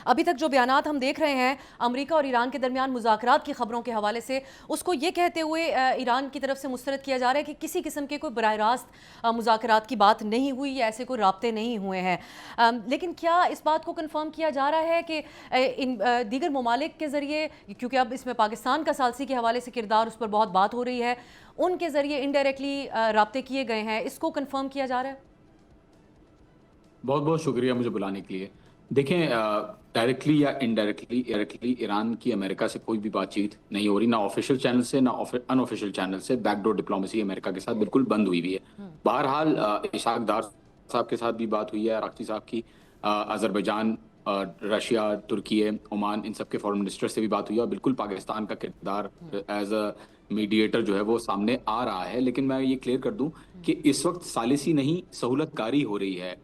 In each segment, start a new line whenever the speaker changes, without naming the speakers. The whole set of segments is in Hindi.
अभी तक जो बयानात हम देख रहे हैं अमेरिका और ईरान के दरमियान मुज़ाकरात की खबरों के हवाले से, उसको ये कहते हुए ईरान की तरफ से मुस्तरद किया जा रहा है कि किसी किस्म के कोई बराह रास्त मुज़ाकरात की बात नहीं हुई या ऐसे कोई राब्ते नहीं हुए हैं। लेकिन क्या इस बात को कन्फर्म किया जा रहा है कि इन दीगर ममालिक के ज़रिए, क्योंकि अब इसमें पाकिस्तान का सालसी के हवाले से किरदार, उस पर बहुत बात हो रही है, उनके ज़रिए इनडायरेक्टली राब्ते किए गए हैं, इसको कन्फर्म किया जा रहा है?
बहुत बहुत शुक्रिया मुझे बुलाने के लिए। देखें, डायरेक्टली या इनडायरेक्टली डायरेक्टली ईरान की अमेरिका से कोई भी बातचीत नहीं हो रही, ना ऑफिशियल चैनल से ना अनऑफिशियल चैनल से। बैकडोर डिप्लोमेसी अमेरिका के साथ बिल्कुल बंद हुई हुई है। बहरहाल इशाक डार साहब के साथ भी बात हुई है, अराक़ची साहब की, अजरबैजान, रशिया, तुर्की, ओमान, इन सब के फॉरेन मिनिस्टर से भी बात हुई है, और बिल्कुल पाकिस्तान का किरदार एज अ मीडिएटर जो है वो सामने आ रहा है। लेकिन मैं ये क्लियर कर दूं कि इस वक्त सालिसी नहीं, सहूलतकारी हो रही है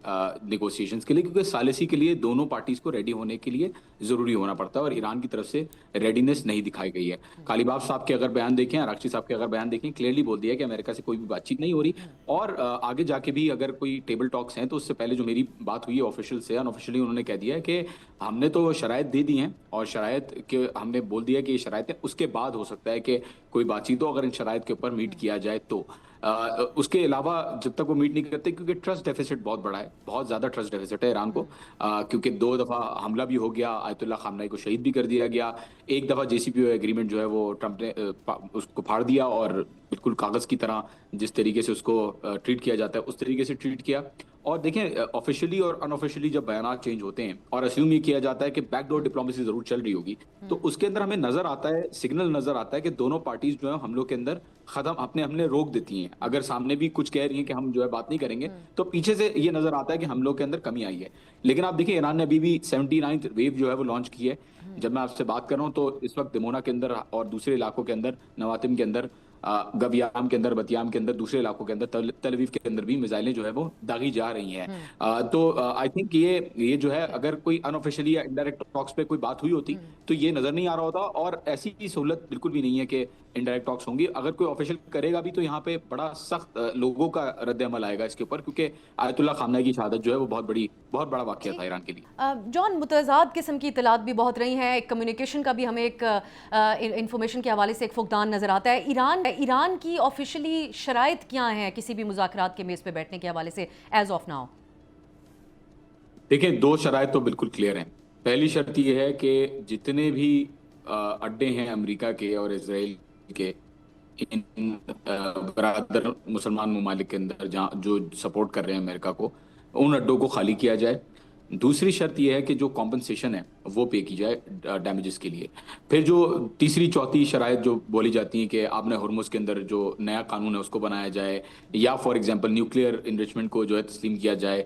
निगोशिएशंस के लिए, क्योंकि सालिसी के लिए दोनों पार्टीज को रेडी होने के लिए जरूरी होना पड़ता है, और ईरान की तरफ से रेडीनेस नहीं दिखाई गई है। कालीबाफ साहब के अगर बयान देखें, अराक़ची साहब के अगर बयान देखें, क्लियरली बोल दिया कि अमेरिका से कोई भी बातचीत नहीं हो रही। और आगे जाके भी अगर कोई टेबल टॉक्स हैं, तो उससे पहले जो मेरी बात हुई है ऑफिशियल से, अनऑफिशियली उन्होंने कह दिया है कि हमने तो शराइत दे दी हैं, और शराइत के हमने बोल दिया कि ये शराइत है, उसके बाद हो सकता है कि कोई बातचीत हो, अगर इन शराइत के ऊपर मीट किया जाए तो। उसके अलावा जब तक वो मीट नहीं करते, क्योंकि ट्रस्ट डेफिसिट बहुत बड़ा है, बहुत ज्यादा ट्रस्ट डेफिसिट है ईरान को, क्योंकि 2 दफा हमला भी हो गया, आयतुल्ला खामनाई को शहीद भी कर दिया गया, एक दफा JCPOA एग्रीमेंट जो है वो ट्रंप ने उसको फाड़ दिया, और बिल्कुल कागज की तरह जिस तरीके से उसको ट्रीट किया जाता है उस तरीके से ट्रीट किया। और देखें, ऑफिशियली और अनऑफिशियली जब बयानात चेंज होते हैं और अस्यूम ये किया जाता है कि बैकडोर डिप्लोमेसी जरूर चल रही होगी, तो उसके अंदर हमें नजर आता है, सिग्नल नजर आता है कि दोनों पार्टीज जो है हमलों के अंदर खत्म अपने हमने रोक देती हैं। अगर सामने भी कुछ कह रही हैं कि हम जो है बात नहीं करेंगे, तो पीछे से ये नजर आता है कि हम लोग के अंदर कमी आई है। लेकिन आप देखिए, ईरान ने अभी भी 79th वेव जो है वो लॉन्च की है। जब मैं आपसे बात कर रहा हूँ तो इस वक्त दिमोना के अंदर और दूसरे इलाकों के अंदर, नवातिम के अंदर, गवियाम के अंदर, बतियाम के अंदर, दूसरे इलाकों के अंदर, तल अवीव के अंदर भी मिसाइलें जो है वो दागी जा रही हैं। तो आई थिंक ये जो है, अगर कोई अनऑफिशियली या इनडायरेक्ट टॉक्स पे कोई बात हुई होती तो ये नजर नहीं आ रहा होता, और ऐसी सहूलत बिल्कुल भी नहीं है कि इनडायरेक्ट टॉक्स होंगी। अगर कोई ऑफिशियल करेगा भी तो यहाँ पे बड़ा सख्त लोगों का रद्द अमल आएगा इसके ऊपर, क्योंकि आयतुल्ला खामनाई की शहादत जो है वो बहुत बड़ा वाकया था ईरान के लिए।
जॉन, मुतज़ाद किस्म की इतलात भी बहुत रही हैं, एक कम्युनिकेशन का भी हमें एक इंफॉर्मेशन के हवाले से एक फुकदान नज़र आता है। ईरान की ऑफिशियली शराइत क्या हैं किसी भी मुज़ाकरात के मेज़ पे बैठने के हवाले से एज ऑफ नाउ?
देखिए, 2 शराइत तो बिल्कुल क्लियर हैं। पहली शर्त यह है कि जितने भी अड्डे हैं अमेरिका के और इसराइल के, इन बरादर मुसलमान ममालिक के अंदर जहाँ जो सपोर्ट कर रहे हैं अमेरिका को, उन अड्डों को खाली किया जाए। दूसरी शर्त यह है कि जो कॉम्पनसेशन है वो पे की जाए डैमेजेस के लिए। फिर जो तीसरी चौथी शराइत जो बोली जाती हैं कि आपने हुर्मुज़ के अंदर जो नया कानून है उसको बनाया जाए, या फॉर एग्जांपल न्यूक्लियर इनरिचमेंट को जो है तस्लीम किया जाए,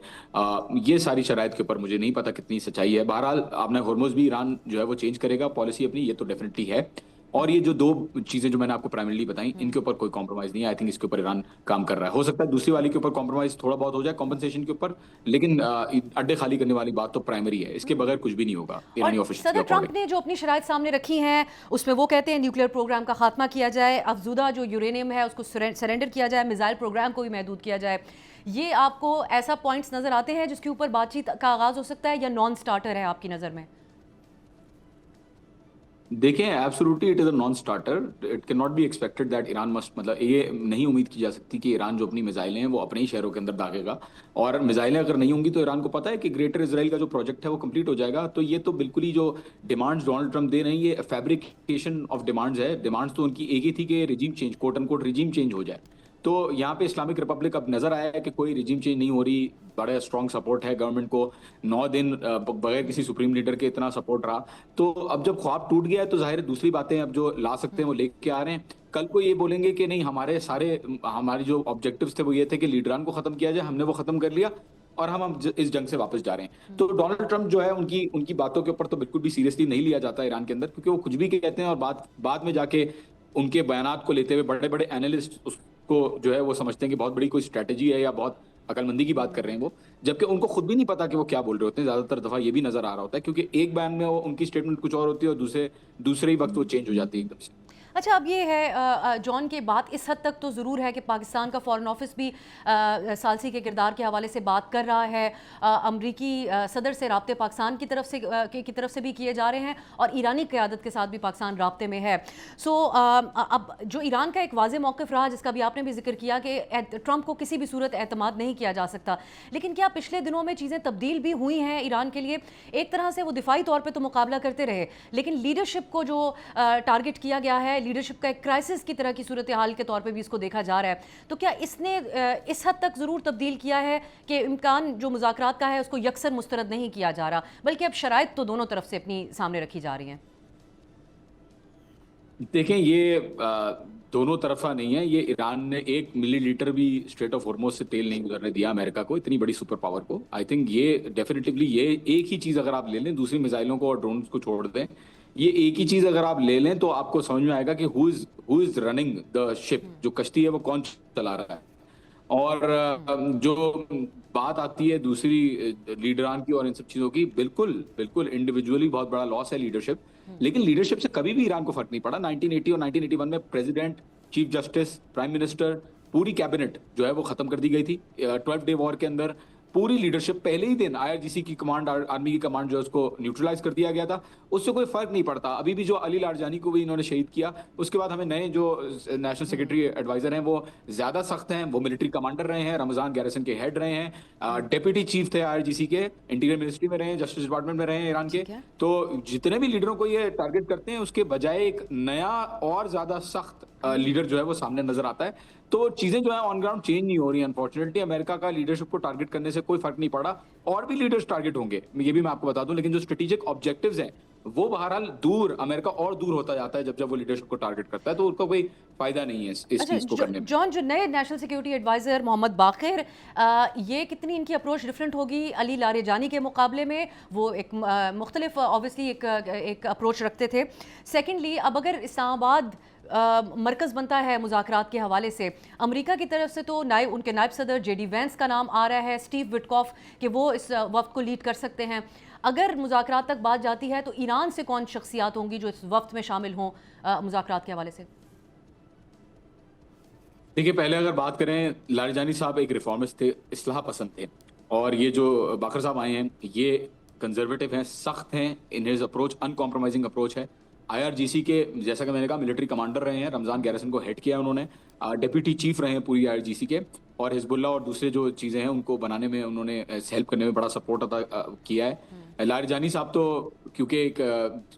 ये सारी शराइत के ऊपर मुझे नहीं पता कितनी सच्चाई है। बहरहाल आपने हुर्मुज़ भी ईरान जो है वो चेंज करेगा पॉलिसी अपनी, ये तो डेफिनेटली है। और ये जो 2 चीजें जो मैंने आपको प्राइमरली बताई, इनके ऊपर कोई कॉम्प्रोमाइज नहीं है। आई थिंक इसके ऊपर ईरान काम कर रहा है। हो सकता है दूसरी वाली के ऊपर कॉम्प्रोमाइज थोड़ा बहुत हो जाए कॉम्पनसेशन के ऊपर, लेकिन अड्डे खाली करने वाली बात तो प्राइमरी है, इसके बगैर कुछ भी नहीं होगा ईरानी
और
ऑफिशियल के
सदर ट्रंप
अकॉर्डिंग।
ने जो अपनी शराइत सामने रखी हैं उसमें वो कहते हैं न्यूक्लियर प्रोग्राम का खात्मा किया जाए, अफजूदा जो यूरेनियम है उसको सरेंडर किया जाए, मिसाइल प्रोग्राम को भी महदूद किया जाए। ये आपको ऐसा पॉइंट्स नजर आते हैं जिसके ऊपर बातचीत का आगाज हो सकता है, या नॉन स्टार्टर है आपकी नजर में?
देखें, absolutely it is a non starter. It can not be expected that Iran must, मतलब ये नहीं उम्मीद की जा सकती कि ईरान जो अपनी मिसाइलें हैं वो अपने ही शहरों के अंदर दागेगा। और मिसाइलें अगर नहीं होंगी तो ईरान को पता है कि ग्रेटर इसराइल का जो प्रोजेक्ट है वो कंप्लीट हो जाएगा। तो ये तो बिल्कुल ही जो डिमांड्स डोनाल्ड ट्रंप दे रहे हैं, ये फैब्रिकेशन ऑफ डिमांड्स है। डिमांड्स तो उनकी एक ही थी कि regime change, quote unquote regime change हो जाए। तो यहाँ पे इस्लामिक रिपब्लिक अब नजर आया है कि कोई रिजीम चेंज नहीं हो रही, बड़ा स्ट्रॉन्ग सपोर्ट है गवर्नमेंट को। 9 दिन बगैर किसी सुप्रीम लीडर के इतना सपोर्ट रहा। तो अब जब ख्वाब टूट गया है तो जाहिर है दूसरी बातें अब जो ला सकते हैं वो लेके आ रहे हैं। कल को ये बोलेंगे कि नहीं, हमारे जो ऑब्जेक्टिव्स थे वो ये थे कि लीडरान को खत्म किया जाए, हमने वो खत्म कर लिया, और हम अब इस जंग से वापस जा रहे हैं। तो डोनाल्ड ट्रंप जो है उनकी उनकी बातों के ऊपर तो बिल्कुल भी सीरियसली नहीं लिया जाता ईरान के अंदर, क्योंकि वो कुछ भी कहते हैं और बाद में जाके उनके बयानात को लेते हुए बड़े बड़े एनालिस्ट उसको जो है वो समझते हैं कि बहुत बड़ी कोई स्ट्रेटेजी है या बहुत अकलमंदी की बात कर रहे हैं वो, जबकि उनको खुद भी नहीं पता कि वो क्या बोल रहे होते हैं। ज्यादातर दफा ये भी नजर आ रहा होता है, क्योंकि एक बयान में वो उनकी स्टेटमेंट कुछ और होती है और दूसरे दूसरे ही वक्त वो चेंज हो जाती है एकदम से।
अच्छा, अब ये है जॉन के बात इस हद तक तो ज़रूर है कि पाकिस्तान का फ़ॉरेन ऑफिस भी सालसी के किरदार के हवाले से बात कर रहा है। अमरीकी सदर से राब्ते पाकिस्तान की तरफ से भी किए जा रहे हैं और ईरानी क़यादत के साथ भी पाकिस्तान राब्ते में है। सो अब जो ईरान का एक वाज़ेह मौक़िफ़ रहा, जिसका भी आपने भी जिक्र किया कि ट्रंप को किसी भी सूरत एतमाद नहीं किया जा सकता, लेकिन क्या पिछले दिनों में चीज़ें तब्दील भी हुई हैं ईरान के लिए? एक तरह से वो दिफाई तौर पर तो मुकाबला करते रहे, लेकिन लीडरशिप को जो टारगेट किया गया है, लीडरशिप का एक क्राइसिस की तरह की सूरत हाल के तौर पे भी इसको देखा जा रहा है, तो क्या इसने इस हद तक ज़रूर तब्दील किया है कि इम्कान जो मुज़ाकरात का है उसको यकसर मुस्तरद नहीं किया जा रहा, बल्कि अब शराइत तो दोनों तरफ से अपनी सामने रखी जा रही हैं?
देखें, ये दोनों तरफा नहीं है। ये ईरान ने 1 मिलीलीटर भी स्ट्रेट ऑफ हॉर्मुज़ से तेल नहीं गुजरने दिया अमेरिका को, इतनी बड़ी सुपर पावर को। आई थिंक ये डेफिनेटिवली, ये एक ही चीज़ अगर आप ले लें, दूसरी मिसाइलों को और ड्रोन्स को छोड़ दें, ये एक ही चीज़ अगर आप ले लें तो आपको समझ में आएगा कि who is running the ship. जो कश्ती है वो कौन चला रहा है। और जो बात आती है दूसरी लीडरान की और इन सब चीज़ों की, बिल्कुल बिल्कुल इंडिविजुअली बहुत बड़ा लॉस है लीडरशिप, लेकिन लीडरशिप से कभी भी ईरान को फर्क नहीं पड़ा। 1980 और 1981 में president, chief justice, prime minister, पूरी कैबिनेट जो है वो खत्म कर दी गई थी। 12 डे वॉर के अंदर पूरी लीडरशिप पहले ही दिन IRGC की कमांड, आर्मी की कमांड जो है उसको न्यूट्रलाइज कर दिया गया था। उससे कोई फर्क नहीं पड़ता। अभी भी जो अली लारजानी को भी इन्होंने शहीद किया, उसके बाद हमें नए जो नेशनल सेक्रेटरी एडवाइजर हैं वो ज्यादा सख्त हैं। वो मिलिट्री कमांडर रहे हैं, रमजान गैरिसन के हेड रहे हैं, डेप्यूटी चीफ थे IRGC के, इंटीरियर मिनिस्ट्री में रहे हैं, जस्टिस डिपार्टमेंट में रहे हैं ईरान के। तो जितने भी लीडरों को ये टारगेट करते हैं, उसके बजाय एक नया और ज्यादा सख्त लीडर जो है वो सामने नजर आता है। तो चीजें जो है ऑन ग्राउंड चेंज नहीं हो रही। अनफॉर्चुनेटली अमेरिका का लीडरशिप को टारगेट करने से कोई फर्क नहीं पड़ा। और भी लीडर्स टारगेट होंगे, ये भी मैं आपको बता दूं, लेकिन जो स्ट्रेटेजिक ऑब्जेक्टिव्स हैं वो बहरहाल दूर, अमेरिका और दूर होता जाता है जब वो लीडरशिप को टारगेट करता है। तो उसका कोई फायदा नहीं है इस चीज को करने में।
जॉन, जो नए नेशनल सिक्योरिटी एडवाइजर मोहम्मद बाकिर, ये कितनी इनकी अप्रोच डिफरेंट होगी अली लारेजानी के मुकाबले में? वो एक मुख्तलिफ ऑब्वियसली एक अप्रोच रखते थे। सेकेंडली, अब अगर इस्लामाबाद मरकज़ बनता है मुज़ाकरात के हवाले से, अमेरिका की तरफ से तो उनके नायब सदर JD वैंस का नाम आ रहा है, स्टीव विटकॉफ, कि वो इस वफ्द को लीड कर सकते हैं। अगर मुज़ाकरात तक बात जाती है तो ईरान से कौन शख्सियात होंगी जो इस वफ्द में शामिल हों मुज़ाकरात के हवाले से?
देखिए, पहले अगर बात करें, लारजानी साहब एक रिफॉर्मिस्ट थे, इस्लाह पसंद थे, और ये जो बाकर साहब आए हैं ये कंजर्वेटिव हैं, सख्त हैं। In his approach uncompromising approach है। IRGC के, जैसा कि मैंने कहा, मिलिट्री कमांडर रहे हैं, रमजान गैरिसन को हेड किया उन्होंने, डिप्टी चीफ रहे हैं पूरी IRGC के, और हिजबुल्लाह और दूसरे जो चीज़ें हैं उनको बनाने में उन्होंने हेल्प करने में बड़ा सपोर्ट अदा किया है। लारजानी साहब तो क्योंकि एक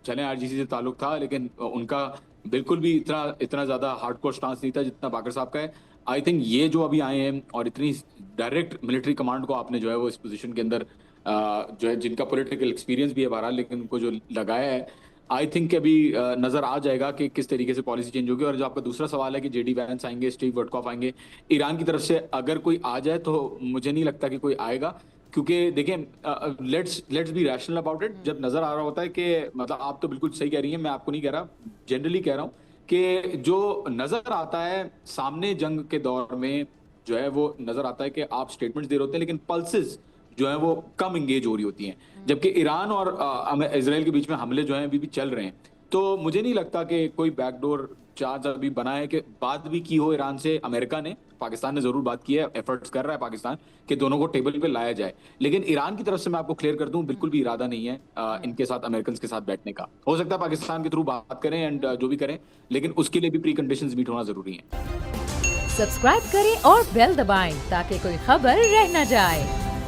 चले IRGC से ताल्लुक था, लेकिन उनका बिल्कुल भी इतना ज़्यादा हार्डकोर स्टांस नहीं था जितना बाकर साहब का है। आई थिंक ये जो अभी आए हैं और इतनी डायरेक्ट मिलिट्री कमांड को आपने जो है वो इस पोजीशन के अंदर जो है, जिनका पॉलिटिकल एक्सपीरियंस भी है बहरहाल, लेकिन उनको जो लगाया है, आई थिंक अभी नजर आ जाएगा कि किस तरीके से पॉलिसी चेंज होगी। और जो आपका दूसरा सवाल है कि JD वैंस आएंगे, स्टीव विटकॉफ आएंगे, ईरान की तरफ से अगर कोई आ जाए तो मुझे नहीं लगता कि कोई आएगा, क्योंकि देखें, let's be rational about it. जब नजर आ रहा होता है कि, मतलब आप तो बिल्कुल सही कह रही हैं, मैं आपको नहीं कह रहा, जनरली कह रहा हूँ कि जो नजर आता है सामने जंग के दौर में जो है वो नजर आता है कि आप स्टेटमेंट्स दे रहे होते हैं, लेकिन पल्सेस जो है वो कम एंगेज हो रही होती हैं, जबकि ईरान और इजराइल के बीच में हमले जो हैं अभी भी चल रहे हैं। तो मुझे नहीं लगता कि कोई बैकडोर चार्ज अभी बना है कि बात भी की हो ईरान से। अमेरिका ने, पाकिस्तान ने जरूर बात की है, एफर्ट्स कर रहा है पाकिस्तान कि दोनों को टेबल पे लाया जाए, लेकिन ईरान की तरफ से मैं आपको क्लियर कर दूं, बिल्कुल भी इरादा नहीं है इनके साथ, अमेरिकन के साथ बैठने का। हो सकता है पाकिस्तान के थ्रू बात करें एंड जो भी करें, लेकिन उसके लिए भी प्री कंडीशंस मीट होना जरूरी है।
सब्सक्राइब करें और बेल दबाएं ताकि कोई खबर रह न जाए।